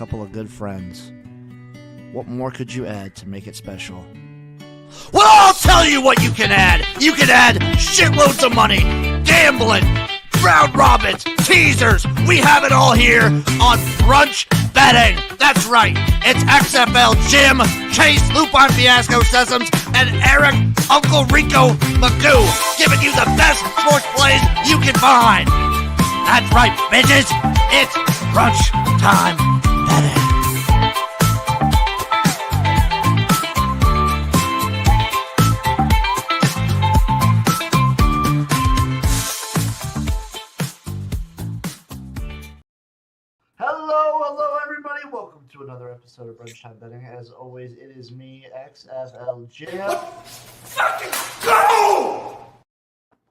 couple of good friends. What more could you add to make it special? Well, I'll tell you what you can add. You can add shitloads of money, gambling, round robins, teasers. We have it all here on Brunch Betting. That's right. It's XFL Jim, Chase, Lupin Fiasco Sesums, and Erik, Uncle Rico Magoo, giving you the best sports plays you can find. That's right, bitches. It's Brunchtime Betting. Hello, everybody. Welcome to another episode of Brunchtime Betting. As always, it is me, XFL Jim. Fucking go!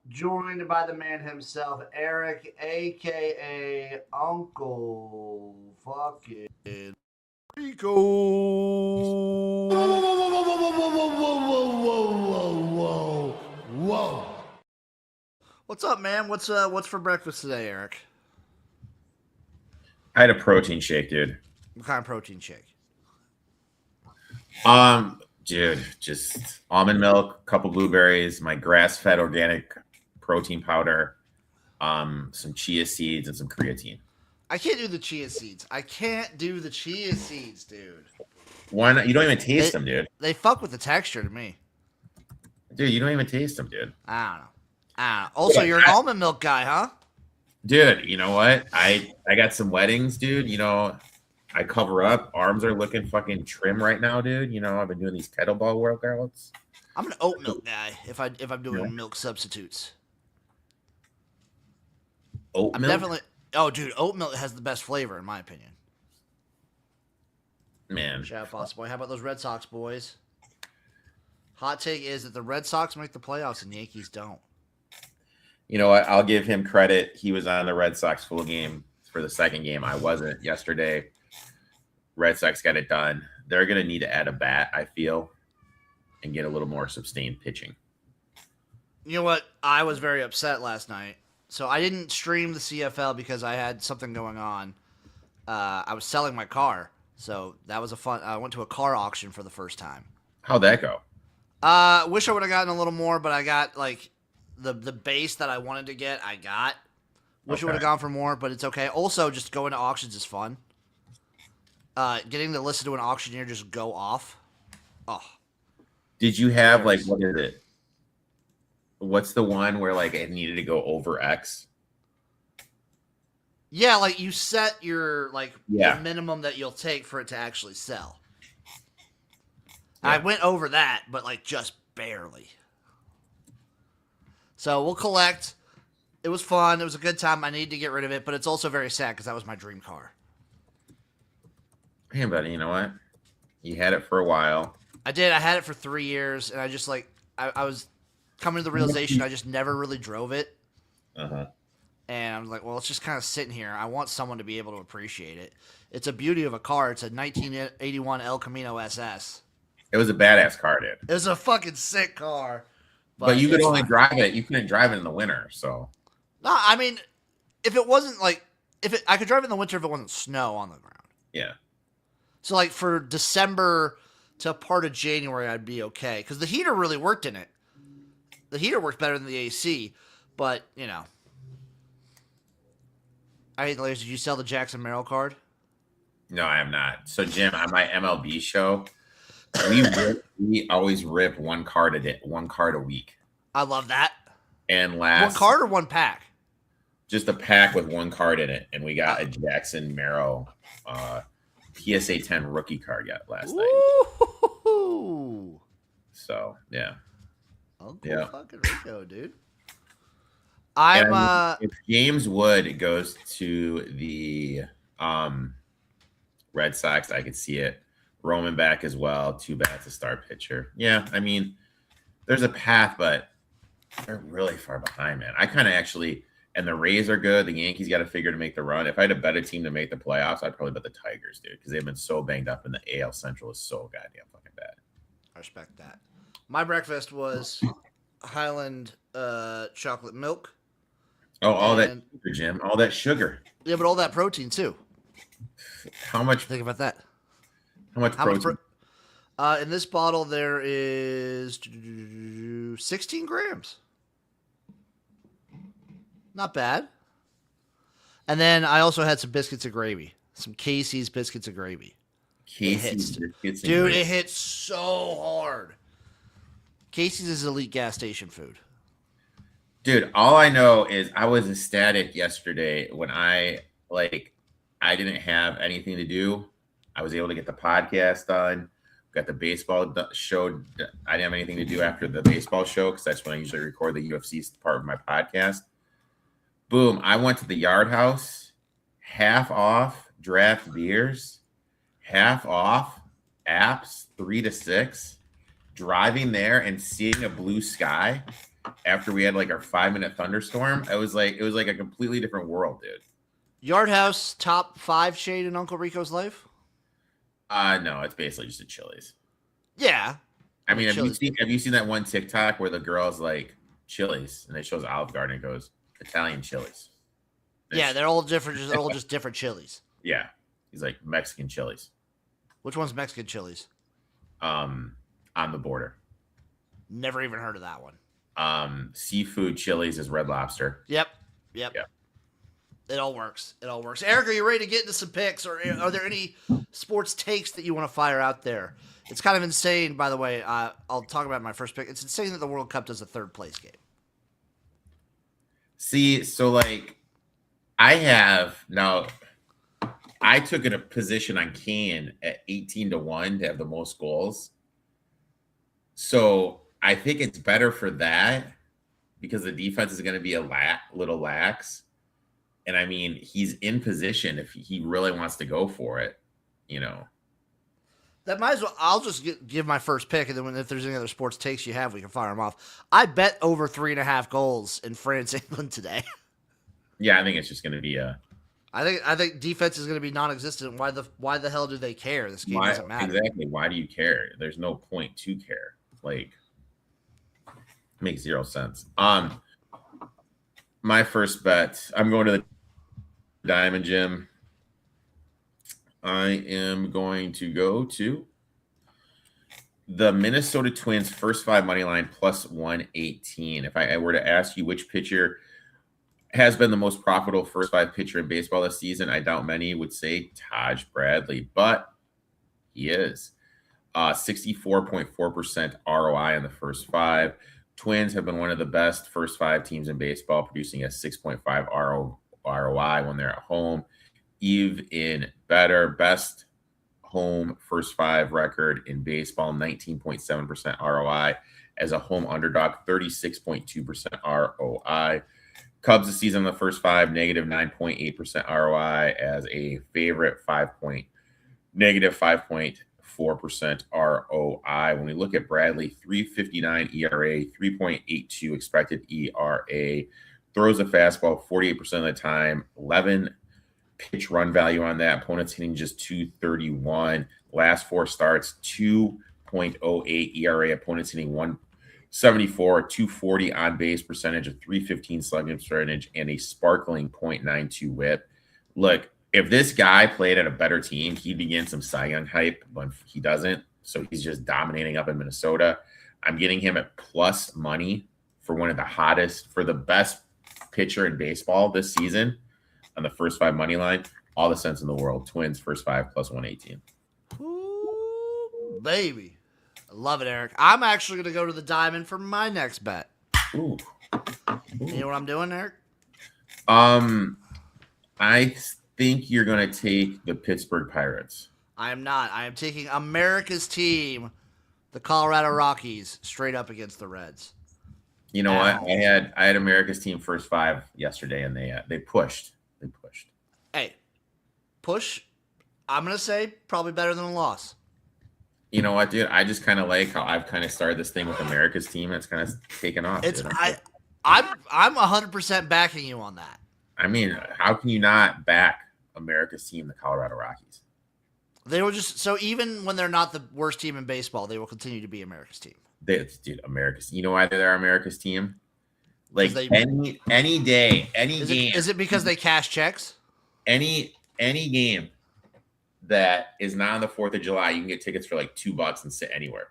Joined by the man himself, Erik, a.k.a. Uncle fucking Rico. Whoa. What's up, man? What's for breakfast today, Erik? I had a protein shake, dude. What kind of protein shake? Dude, just almond milk, couple blueberries, my grass-fed organic protein powder, some chia seeds, and some creatine. I can't do the chia seeds. Dude. Why not? You don't even taste them, dude. They fuck with the texture to me. Dude, you don't even taste them, dude. I don't know. Also, you're an almond milk guy, huh? Dude, you know what? I got some weddings, dude. You know, I cover up. Arms are looking fucking trim right now, dude. You know, I've been doing these kettlebell workouts. I'm an oat milk guy if I'm doing milk substitutes. Oat milk? Definitely. Oh, dude, oat milk has the best flavor in my opinion. Man. Shout out, boss boy. How about those Red Sox boys? Hot take is that the Red Sox make the playoffs and the Yankees don't. You know what? I'll give him credit. He was on the Red Sox full game for the second game. I wasn't yesterday. Red Sox got it done. They're going to need to add a bat, I feel, and get a little more sustained pitching. You know what? I was very upset last night. So I didn't stream the CFL because I had something going on. I was selling my car. So that was I went to a car auction for the first time. How'd that go? Wish I would have gotten a little more, but I got like the base that I wanted to get, I got. Wish I would have gone for more, but it's okay. Also, just going to auctions is fun. Getting to listen to an auctioneer just go off. Oh. Did you have like, what is it? What's the one where like it needed to go over X? Yeah, like you set your the minimum that you'll take for it to actually sell. Yeah. I went over that, but like just barely. So we'll collect. It was fun. It was a good time. I need to get rid of it, but it's also very sad because that was my dream car. Hey, buddy, you know what? You had it for a while. I did. I had it for 3 years, and I just I was coming to the realization I just never really drove it. Uh-huh. And I was like, well, it's just kind of sitting here. I want someone to be able to appreciate it. It's a beauty of a car. It's a 1981 El Camino SS. It was a badass car, dude. It was a fucking sick car. But you could only drive it. You couldn't drive it in the winter, so. No, I mean, if it wasn't I could drive it in the winter if it wasn't snow on the ground. Yeah. So like for December to part of January, I'd be okay because the heater really worked in it. The heater worked better than the AC, but you know. I hate the layers. Did you sell the Jackson Merrill card? No, I have not. So Jim, on my MLB show, we always rip one card a week. I love that. And one card or one pack? Just a pack with one card in it, and we got a Jackson Merrill PSA 10 rookie card last night. So yeah, Uncle fucking Rico, dude. If James Wood goes to the Red Sox, I could see it. Roman back as well. Too bad to start pitcher. Yeah, I mean, there's a path, but they're really far behind, man. I kind of actually, and the Rays are good. The Yankees got to figure to make the run. If I had a better team to make the playoffs, I'd probably bet the Tigers, dude, because they've been so banged up, and the AL Central is so goddamn fucking bad. I respect that. My breakfast was Highland chocolate milk. Oh, all that sugar, Jim. All that sugar. Yeah, but all that protein too. How much? Think about that. How much protein? In this bottle, there is 16 grams. Not bad. And then I also had some biscuits and gravy. Some Casey's biscuits and gravy. Casey's biscuits. Dude, it hits so hard. Casey's is elite gas station food. Dude, all I know is I was ecstatic yesterday when I didn't have anything to do. I was able to get the podcast done. Got the baseball show. I didn't have anything to do after the baseball show because that's when I usually record the UFC part of my podcast. Boom. I went to the Yard House, half off draft beers, half off apps, 3 to 6, driving there and seeing a blue sky after we had like our 5-minute thunderstorm. It was like a completely different world, dude. Yard House, top 5 shade in Uncle Rico's life? No, it's basically just a Chili's. Yeah. I mean, have you seen that one TikTok where the girl's like Chili's and it shows Olive Garden and it goes Italian Chili's? Yeah, they're all different. They're all just different Chili's. Yeah, he's like Mexican Chili's. Which one's Mexican Chili's? On the border. Never even heard of that one. Seafood Chili's is Red Lobster. Yep. It all works. Erik, are you ready to get into some picks, or are there any sports takes that you want to fire out there? It's kind of insane, by the way. I'll talk about my first pick. It's insane that the World Cup does a third place game. See, so like I took a position on Kane at 18-1 to have the most goals. So I think it's better for that because the defense is going to be a little lax. And I mean, he's in position if he really wants to go for it, That might as well. I'll just give my first pick, and then if there's any other sports takes you have, we can fire them off. I bet over 3.5 goals in France, England today. Yeah, I think it's just going to be I think defense is going to be non-existent. Why the hell do they care? This game doesn't matter. Exactly. Why do you care? There's no point to care. Like, makes zero sense. My first bet, I'm going to the Diamond Gym. I am going to go to the Minnesota Twins first 5 money line plus 118. If I were to ask you which pitcher has been the most profitable first 5 pitcher in baseball this season, I doubt many would say Taj Bradley, but he is. 64.4% ROI in the first 5. Twins have been one of the best first 5 teams in baseball, producing a 6.5 ROI when they're at home. Even better, best home first 5 record in baseball, 19.7% ROI. As a home underdog, 36.2% ROI. Cubs this season in the first 5, negative 9.8% ROI. As a favorite, negative 5.4% ROI. When we look at Bradley, 3.59 ERA, 3.82 expected ERA, throws a fastball 48% of the time, 11 pitch run value on that. Opponents hitting just 231. Last 4 starts, 2.08 ERA. Opponents hitting 174, 240 on base percentage, a 315 slugging percentage, and a sparkling .92 whip. Look, if this guy played at a better team, he'd be getting some Cy Young hype, but he doesn't. So he's just dominating up in Minnesota. I'm getting him at plus money for for the best pitcher in baseball this season on the first 5 money line. All the sense in the world. Twins first 5 plus 118. Ooh, baby. I love it, Erik. I'm actually going to go to the Diamond for my next bet. Ooh. You know what I'm doing, Erik? I think you're going to take the Pittsburgh Pirates. I am not. I am taking America's team, the Colorado Rockies, straight up against the Reds. You know what? I had America's team first 5 yesterday, and they pushed. They pushed. Hey, push. I'm gonna say probably better than a loss. You know what, dude? I just kind of like how I've kind of started this thing with America's team. It's kind of taken off. I'm 100% backing you on that. I mean, how can you not back America's team, the Colorado Rockies? They will just so even when they're not the worst team in baseball, they will continue to be America's team. Dude, America's. You know why they're America's team? Like any day, any game. Is it because they cash checks? Any game that is not on the 4th of July, you can get tickets for like $2 and sit anywhere.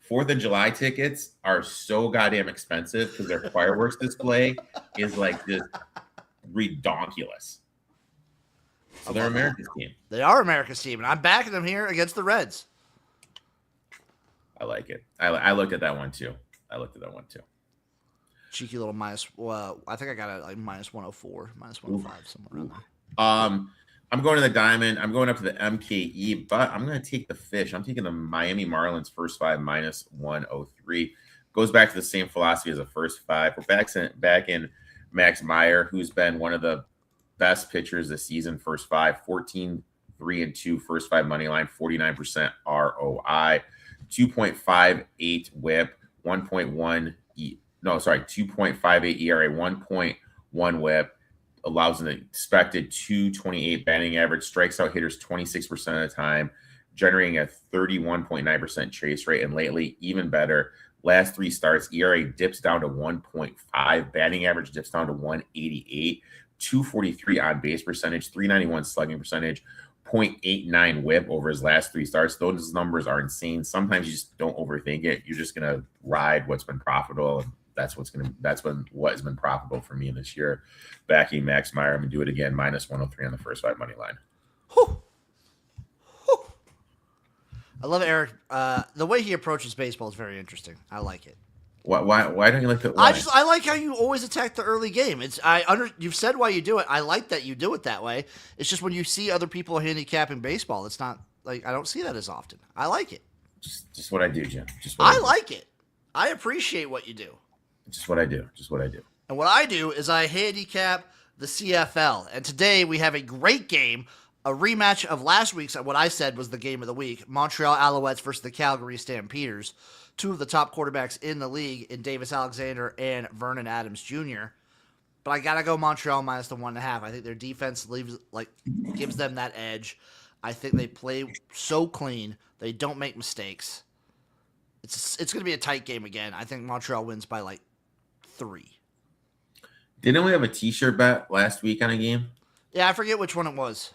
4th of July tickets are so goddamn expensive because their fireworks display is like just redonkulous. So they're America's team. They are America's team, and I'm backing them here against the Reds. I like it. I looked at that one too. Cheeky little minus. Well, I think I got it like minus 104, minus 105, somewhere around there. I'm going to the Diamond. I'm going up to the MKE, but I'm going to take the Fish. I'm taking the Miami Marlins first 5 minus 103. Goes back to the same philosophy as the first 5. We're back in Max Meyer, who's been one of the best pitchers this season. First 5, 14-3-2, first 5 money line, 49% ROI, 2.58 WHIP, 2.58 ERA, 1.1 WHIP. Allows an expected 228 batting average, strikes out hitters 26% of the time, generating a 31.9% chase rate. And lately, even better, last 3 starts, ERA dips down to 1.5, batting average dips down to 188, 243 on base percentage, 391 slugging percentage, 0.89 WHIP over his last 3 starts. Those numbers are insane. Sometimes you just don't overthink it. You're just gonna ride what's been profitable. That's what has been profitable for me this year. Backing Max Meyer, I'm gonna do it again, minus 103 on the first 5 money line. Whew. Whew. I love it, Erik. The way he approaches baseball is very interesting. I like it. Why don't you like that? I like how you always attack the early game. You've said why you do it. I like that you do it that way. It's just when you see other people handicapping baseball, it's not like I don't see that as often. I like it. Just what I do, Jim. I like it. I appreciate what you do. Just what I do. And what I do is I handicap the CFL. And today we have a great game, a rematch of last week's, what I said was the game of the week, Montreal Alouettes versus the Calgary Stampeders. 2 of the top quarterbacks in the league in Davis Alexander and Vernon Adams Jr. But I got to go Montreal minus the 1.5. I think their defense gives them that edge. I think they play so clean. They don't make mistakes. It's going to be a tight game again. I think Montreal wins by 3. Didn't we have a t-shirt bet last week on a game? Yeah, I forget which one it was.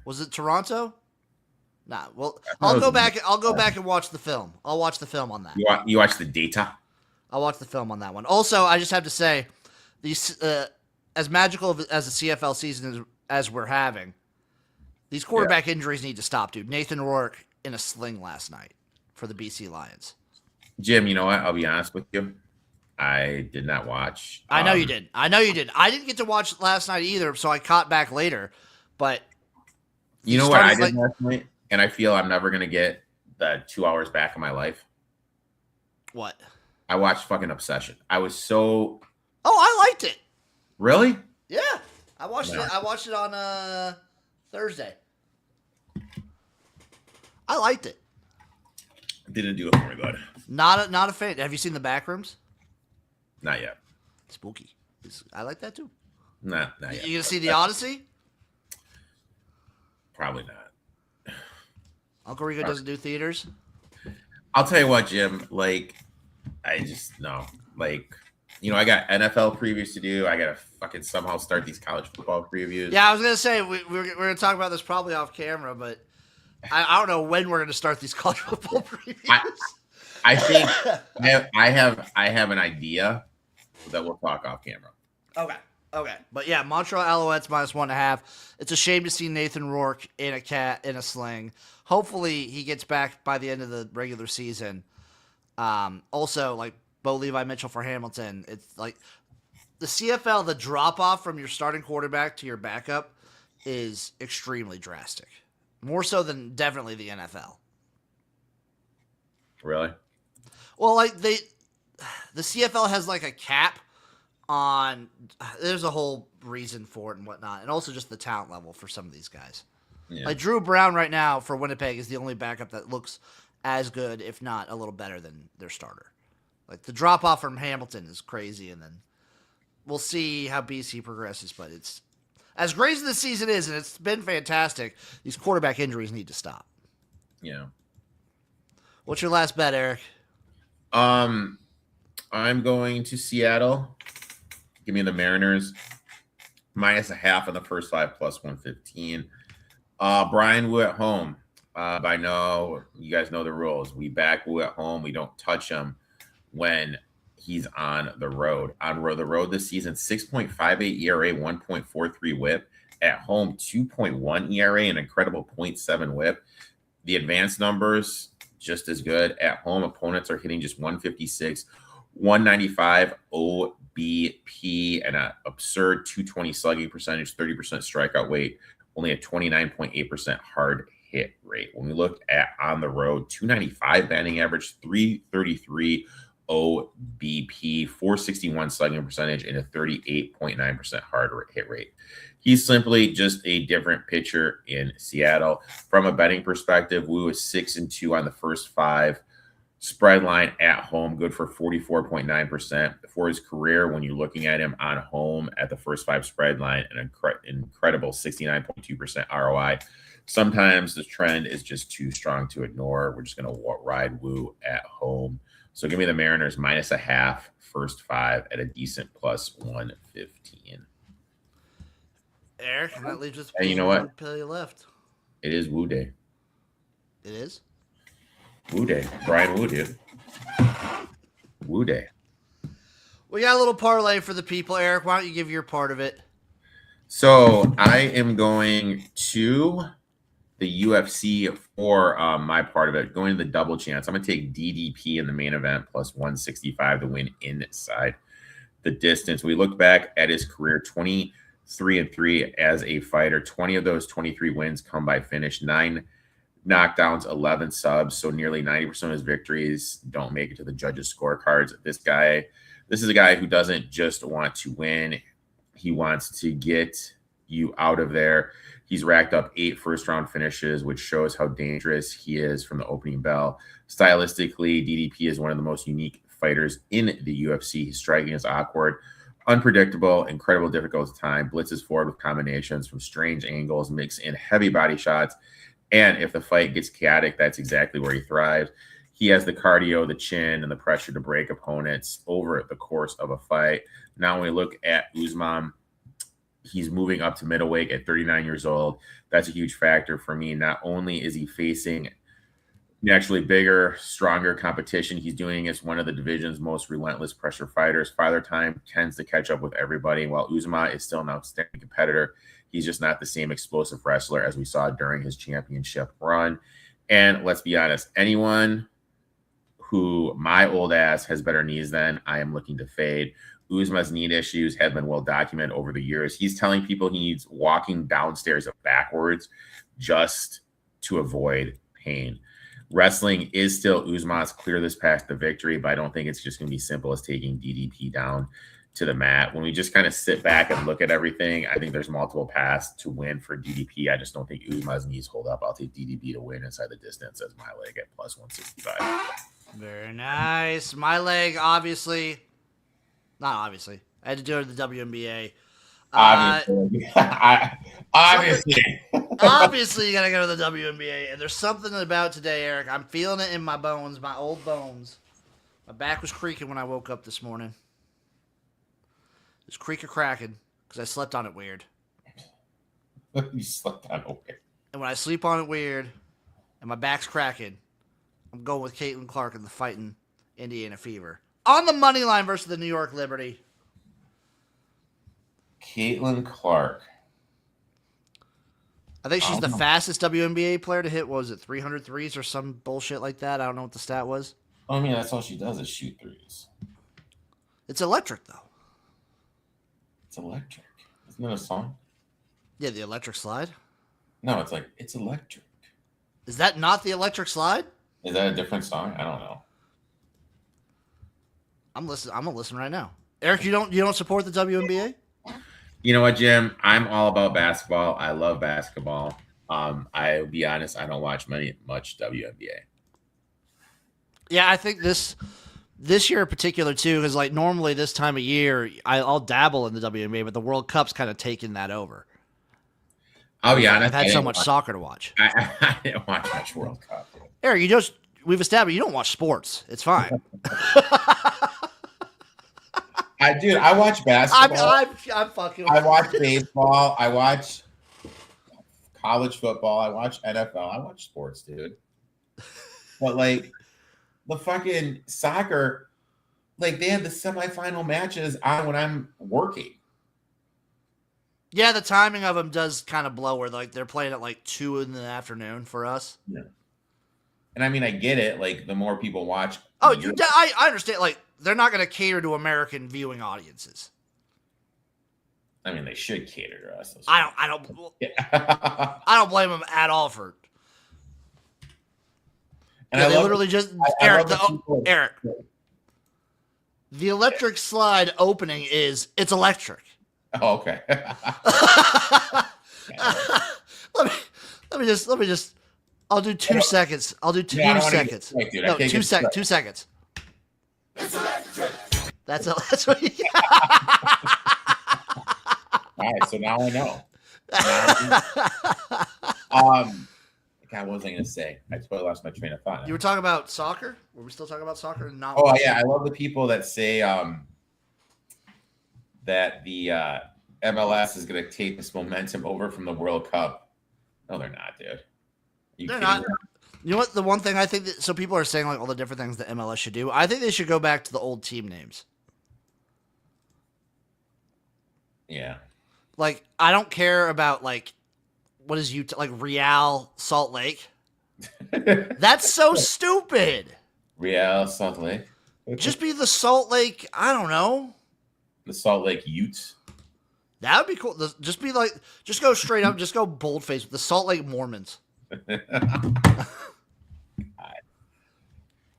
Was it Toronto? Nah. Well, I'll go back and watch the film. I'll watch the film on that. You watch the data? I'll watch the film on that one. Also, I just have to say, these as magical as the CFL season as we're having, these quarterback injuries need to stop, dude. Nathan Rourke in a sling last night for the BC Lions. Jim, you know what? I'll be honest with you. I did not watch. I know you did. I didn't get to watch last night either, so I caught back later. But you know what I did last night? And I feel I'm never going to get the 2 hours back in my life. What? I watched fucking Obsession. I was so... Oh, I liked it. Really? Yeah. I watched it. I watched it on Thursday. I liked it. Didn't do it for me, bud. Not a fan. Have you seen the Backrooms? Not yet. Spooky. I like that too. Not yet. You gonna see the Odyssey? Probably not. Uncle Rico doesn't do theaters? I'll tell you what, Jim. I just no. I got NFL previews to do. I gotta fucking somehow start these college football previews. Yeah, I was gonna say we're gonna talk about this probably off camera, but I don't know when we're gonna start these college football previews. I think I have an idea that we'll talk off camera. Okay. But yeah, Montreal Alouettes minus 1.5. It's a shame to see Nathan Rourke in a sling. Hopefully he gets back by the end of the regular season. Also, Bo Levi Mitchell for Hamilton. It's the CFL, the drop off from your starting quarterback to your backup is extremely drastic. More so than definitely the NFL. Really? Well, the CFL has a cap on. There's a whole reason for it and whatnot, and also just the talent level for some of these guys. Yeah. Drew Brown right now for Winnipeg is the only backup that looks as good, if not a little better than their starter. The drop off from Hamilton is crazy, and then we'll see how BC progresses. But it's as great as this season is, and it's been fantastic. These quarterback injuries need to stop. Yeah. What's your last bet, Erik? I'm going to Seattle. Give me the Mariners minus 0.5 on the first 5 plus 115. Brian Wu at home. By no, you guys know the rules. We back Wu at home. We don't touch him when he's on the road. The road this season, 6.58 ERA, 1.43 WHIP. At home, 2.1 ERA, an incredible 0.7 WHIP. The advanced numbers just as good. At home, opponents are hitting just 156, 195 OBP, and an absurd 220 slugging percentage, 30% strikeout rate, only a 29.8% hard hit rate. When we look at on the road, 295 batting average, 333 OBP, 461 slugging percentage, and a 38.9% hard hit rate. He's simply just a different pitcher in Seattle. From a betting perspective, Wu is 6-2 on the first 5. Spread line at home, good for 44.9%. For his career, when you're looking at him on home at the first 5 spread line, an incredible 69.2% ROI. Sometimes the trend is just too strong to ignore. We're just going to ride Wu at home. So give me the Mariners -0.5, first 5 at a decent +115. Erik, that leaves us. And you know what? Pill you left. It is Wu Day. It is? Wu Day. Brian Wu, dude. Wu Day. We got a little parlay for the people, Erik. Why don't you give your part of it? So I am going to the UFC for my part of it, going to the double chance. I'm going to take DDP in the main event +165 to win inside the distance. We look back at his career, 23-3 as a fighter. 20 of those 23 wins come by finish, 9 knockdowns, 11 subs. So nearly 90% of his victories don't make it to the judges' scorecards. This is a guy who doesn't just want to win. He wants to get you out of there. He's racked up 8 first-round finishes, which shows how dangerous he is from the opening bell. Stylistically, DDP is one of the most unique fighters in the UFC. His striking is awkward, unpredictable, incredible difficult time, blitzes forward with combinations from strange angles, mix in heavy body shots, and if the fight gets chaotic, that's exactly where he thrives. He has the cardio, the chin, and the pressure to break opponents over the course of a fight. Now, when we look at Usman, he's moving up to middleweight at 39 years old. That's a huge factor for me. Not only is he facing naturally bigger, stronger competition, he's doing it as one of the division's most relentless pressure fighters. Father Time tends to catch up with everybody. While Usman is still an outstanding competitor, he's just not the same explosive wrestler as we saw during his championship run. And let's be honest, anyone who my old ass has better knees than, I am looking to fade. Usman's knee issues have been well documented over the years. He's telling people he needs walking downstairs backwards just to avoid pain. Wrestling is still Usman's clearest path to victory, but I don't think it's just going to be simple as taking DDP down to the mat. When we just kind of sit back and look at everything, I think there's multiple paths to win for DDP. I just don't think Usman's knees hold up. I'll take DDP to win inside the distance as my leg at +165. Very nice. My leg, obviously. Not obviously. I had to do it in the WNBA. Obviously. Obviously, you got to go to the WNBA. And there's something about today, Erik. I'm feeling it in my bones, my old bones. My back was creaking when I woke up this morning. It was cracking because I slept on it weird. You slept on it weird. And when I sleep on it weird and my back's cracking, I'm going with Caitlin Clark in the fighting Indiana Fever. On the money line versus the New York Liberty. Caitlin Clark. I think she's the fastest WNBA player to hit, what was it, 300 threes or some bullshit like that? I don't know what the stat was. I mean, that's all she does is shoot threes. It's electric, though. It's electric. Isn't that a song? Yeah, the electric slide. No, it's like, it's electric. Is that not the electric slide? Is that a different song? I don't know. I'm gonna listen right now. Erik, you don't support the WNBA? You know what, Jim? I'm all about basketball. I love basketball. I'll be honest, I don't watch much WNBA. Yeah, I think this year in particular too, because like normally this time of year I'll dabble in the WNBA, but the World Cup's kind of taken that over. I'll be honest. I've had so much soccer to watch. I didn't watch much World Cup. Erik, we've established you don't watch sports. It's fine. I watch basketball. I'm fucking. I watch baseball. I watch college football. I watch NFL. I watch sports, dude. But like the fucking soccer, like they have the semifinal matches on when I'm working. Yeah, the timing of them does kind of blow where like they're playing at like 2 in the afternoon for us. Yeah. And I mean, I get it. Like the more people watch. Oh, I understand. Like they're not going to cater to American viewing audiences. I mean, they should cater to us. I don't blame them at all for. And they literally just Eric. Eric. The electric slide opening it's electric. Oh, okay. let me just. I'll do 2 seconds. I'll do 2 seconds. No, 2 seconds. 2 seconds. It's electric. That's what. All right, so now I know. God, what was I going to say? I totally lost my train of thought. You were talking about soccer? Were we still talking about soccer? Oh, yeah. I love the people that say that the MLS is going to take this momentum over from the World Cup. No, they're not, dude. They're not. You know what? The one thing I think so people are saying like all the different things that MLS should do. I think they should go back to the old team names. Yeah. Like I don't care about like what is Utah like Real Salt Lake. That's so stupid. Real Salt Lake. Just be the Salt Lake. I don't know. The Salt Lake Utes. That would be cool. Just be like, just go straight up. Just go boldface with the Salt Lake Mormons.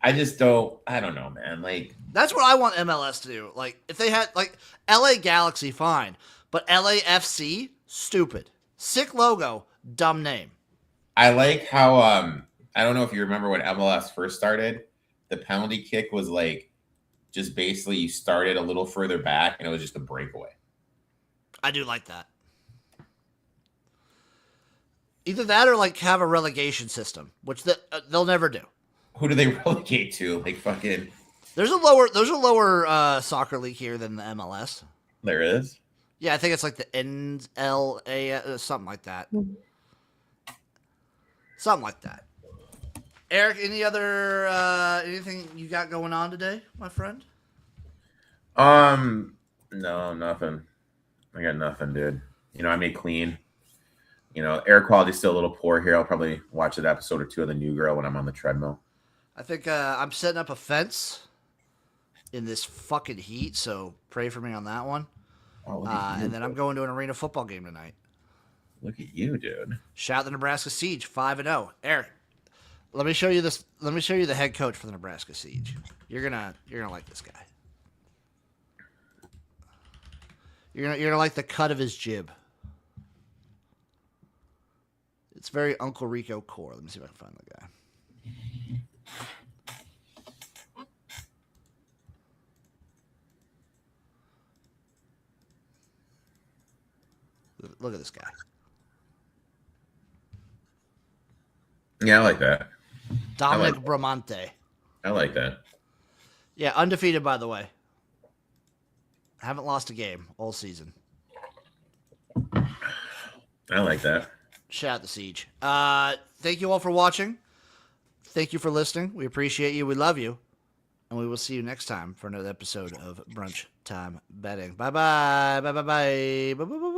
I just don't. I don't know, man. Like that's what I want MLS to do. Like if they had like LA Galaxy, fine, but LAFC, stupid, sick logo, dumb name. I like how I don't know if you remember when MLS first started. The penalty kick was like just basically you started a little further back and it was just a breakaway. I do like that. Either that or like have a relegation system, which they'll never do. Who do they relegate to? Like fucking. There's a lower soccer league here than the MLS. There is. Yeah, I think it's like the NLA, something like that. Something like that. Eric, any other anything you got going on today, my friend? No, nothing. I got nothing, dude. You know, I made clean. You know, air quality's still a little poor here. I'll probably watch an episode or 2 of The New Girl when I'm on the treadmill. I think I'm setting up a fence in this fucking heat, so pray for me on that one. Oh, and then I'm going to an arena football game tonight. Look at you, dude. Shout the Nebraska Siege, 5-0. Eric, let me show you this. Let me show you the head coach for the Nebraska Siege. You're gonna like this guy. You're gonna like the cut of his jib. It's very Uncle Rico core. Let me see if I can find the guy. Look at this guy. Yeah, I like that. Dominic Bramante. I like that. Yeah, undefeated, by the way. Haven't lost a game all season. I like that. Shout out the Siege. Thank you all for watching. Thank you for listening. We appreciate you. We love you. And we will see you next time for another episode of Brunchtime Betting. Bye-bye. Bye-bye-bye. Bye-bye-bye.